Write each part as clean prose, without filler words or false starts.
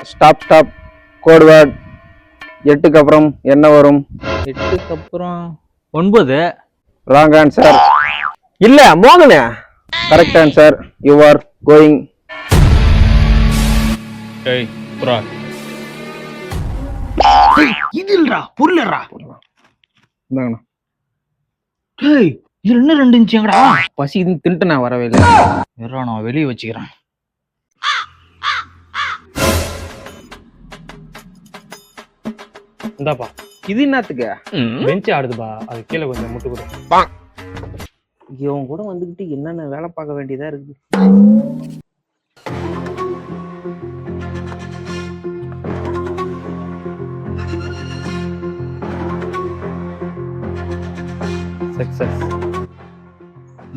Stop stop. Code word. 8க்கு அப்புறம் என்ன வரும்? 8க்கு அப்புறம் 9. Wrong answer. இல்ல மோகனே. Correct answer. You are going. டேய் புறா. இது இல்லடா புரியலடா. இந்தாங்கண்ணா. டேய் இது என்ன 2 இன்ச்சுங்கடா? பசி இது தின்ட்டு நான் வரவே இல்லை. இருடா நான் வெளியே வச்சுக்கிறேன். இந்தாப்பா. இது என்னத்துக்கு? பெஞ்ச் ஆடுதுப்பா, அது கீழே கொஞ்சம் முட்டு கொடு. இவன் கூட வந்துகிட்டு என்னென்ன வேலை பார்க்க வேண்டியதா இருக்கு. Success.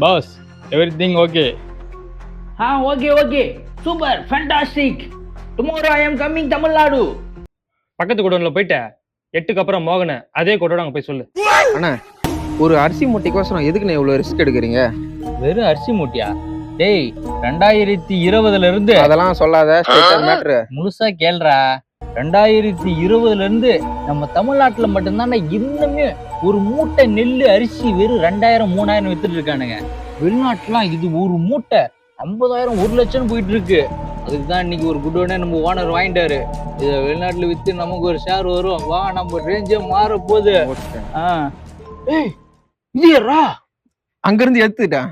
Boss, everything okay? Okay okay super fantastic. Tomorrow I am coming Tamil Nadu. பக்கத்து குடோன்ல போயிட்டு 8க்கு அப்புறம் மோகன அதே குடோட அங்க போய் சொல்லு. அண்ணா, ஒரு அரிசி மூட்டைக்கோசரம் எதுக்குண்ணே இவ்வளவு ரிஸ்க் எடுக்கிறீங்க? வெறும் அரிசி மூட்டியா? டேய் 2020ல இருந்து அதெல்லாம் சொல்லாத. மேட்ரு முழுசா கேள்றா. 2020ல இருந்து நம்ம தமிழ்நாட்டுல மட்டும்தானே இன்னுமே ஒரு மூட்டை நெல்லு அரிசி வெறும் 2000 3000 வித்துட்டு இருக்கானுங்க. வெளிநாட்டுலாம் இது ஒரு மூட்டை 50,000 1 லட்சம் போயிட்டு இருக்கு. அதுக்குதான் இன்னைக்கு ஒரு குடோனே நம்ம ஓனர் வாங்கிட்டாரு. இத வெளிநாட்டுல வித்து நமக்கு ஒரு ஷேர் வரும். வா நம்ம ரேஞ்சே மாற போகுது. ஏய் இது யாரா? அங்கிருந்து எடுத்துட்டேன்.